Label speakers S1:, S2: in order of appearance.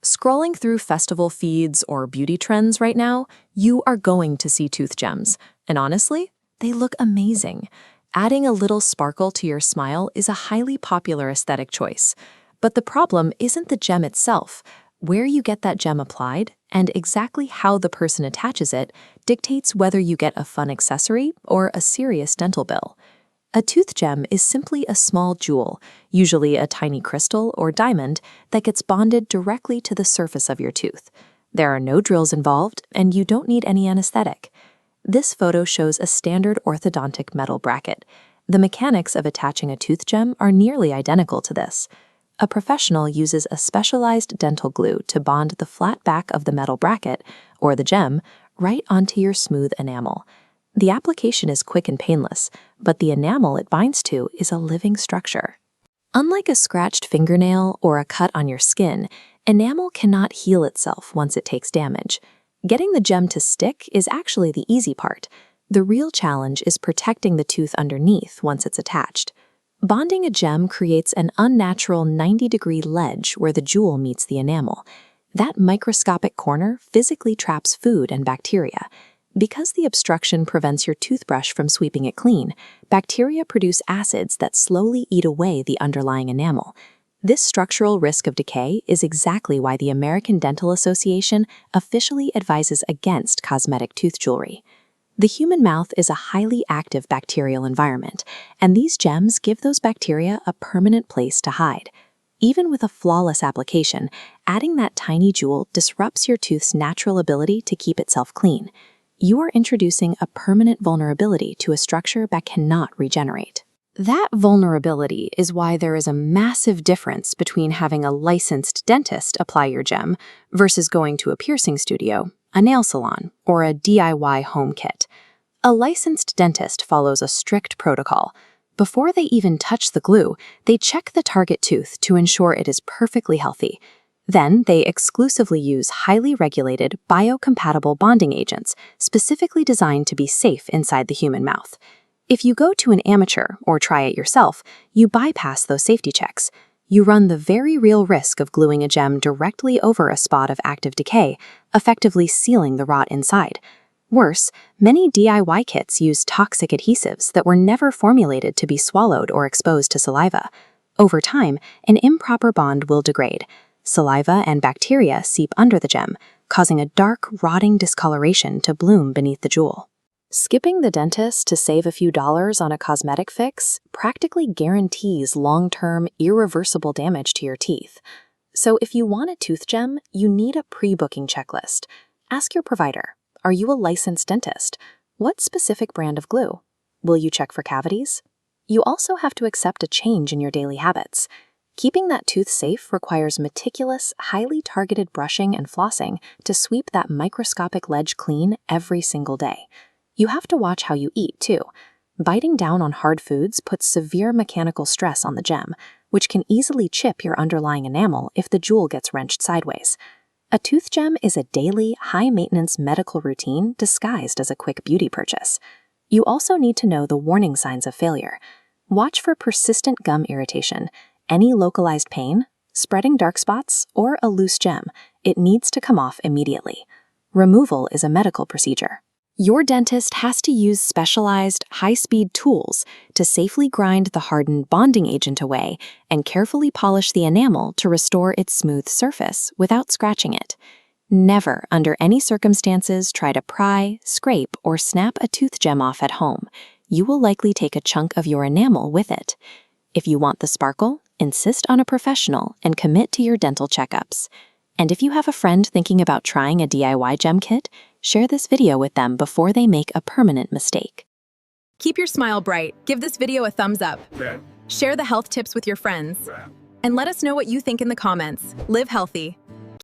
S1: Scrolling through festival feeds or beauty trends right now, you are going to see tooth gems. And honestly, they look amazing. Adding a little sparkle to your smile is a highly popular aesthetic choice. But the problem isn't the gem itself. Where you get that gem applied and exactly how the person attaches it dictates whether you get a fun accessory or a serious dental bill. A tooth gem is simply a small jewel, usually a tiny crystal or diamond, that gets bonded directly to the surface of your tooth. There are no drills involved, and you don't need any anesthetic. This photo shows a standard orthodontic metal bracket. The mechanics of attaching a tooth gem are nearly identical to this. A professional uses a specialized dental glue to bond the flat back of the metal bracket, or the gem, right onto your smooth enamel. The application is quick and painless, but the enamel it binds to is a living structure. Unlike a scratched fingernail or a cut on your skin, enamel cannot heal itself once it takes damage. Getting the gem to stick is actually the easy part. The real challenge is protecting the tooth underneath once it's attached. Bonding a gem creates an unnatural 90-degree ledge where the jewel meets the enamel. That microscopic corner physically traps food and bacteria. Because the obstruction prevents your toothbrush from sweeping it clean, bacteria produce acids that slowly eat away the underlying enamel. This structural risk of decay is exactly why the American Dental Association officially advises against cosmetic tooth jewelry. The human mouth is a highly active bacterial environment, and these gems give those bacteria a permanent place to hide. Even with a flawless application, adding that tiny jewel disrupts your tooth's natural ability to keep itself clean. You are introducing a permanent vulnerability to a structure that cannot regenerate. That vulnerability is why there is a massive difference between having a licensed dentist apply your gem versus going to a piercing studio, a nail salon, or a DIY home kit. A licensed dentist follows a strict protocol. Before they even touch the glue, they check the target tooth to ensure it is perfectly healthy. Then, they exclusively use highly regulated, biocompatible bonding agents specifically designed to be safe inside the human mouth. If you go to an amateur or try it yourself, you bypass those safety checks. You run the very real risk of gluing a gem directly over a spot of active decay, effectively sealing the rot inside. Worse, many DIY kits use toxic adhesives that were never formulated to be swallowed or exposed to saliva. Over time, an improper bond will degrade. Saliva and bacteria seep under the gem, causing a dark, rotting discoloration to bloom beneath the jewel. Skipping the dentist to save a few dollars on a cosmetic fix practically guarantees long-term, irreversible damage to your teeth. So if you want a tooth gem, you need a pre-booking checklist. Ask your provider, are you a licensed dentist? What specific brand of glue? Will you check for cavities? You also have to accept a change in your daily habits. Keeping that tooth safe requires meticulous, highly targeted brushing and flossing to sweep that microscopic ledge clean every single day. You have to watch how you eat, too. Biting down on hard foods puts severe mechanical stress on the gem, which can easily chip your underlying enamel if the jewel gets wrenched sideways. A tooth gem is a daily, high-maintenance medical routine disguised as a quick beauty purchase. You also need to know the warning signs of failure. Watch for persistent gum irritation, any localized pain, spreading dark spots, or a loose gem. It needs to come off immediately. Removal is a medical procedure. Your dentist has to use specialized, high-speed tools to safely grind the hardened bonding agent away and carefully polish the enamel to restore its smooth surface without scratching it. Never, under any circumstances, try to pry, scrape, or snap a tooth gem off at home. You will likely take a chunk of your enamel with it. If you want the sparkle, insist on a professional and commit to your dental checkups. And if you have a friend thinking about trying a DIY gem kit, share this video with them before they make a permanent mistake.
S2: Keep your smile bright. Give this video a thumbs up. Share the health tips with your friends. And let us know what you think in the comments. Live healthy.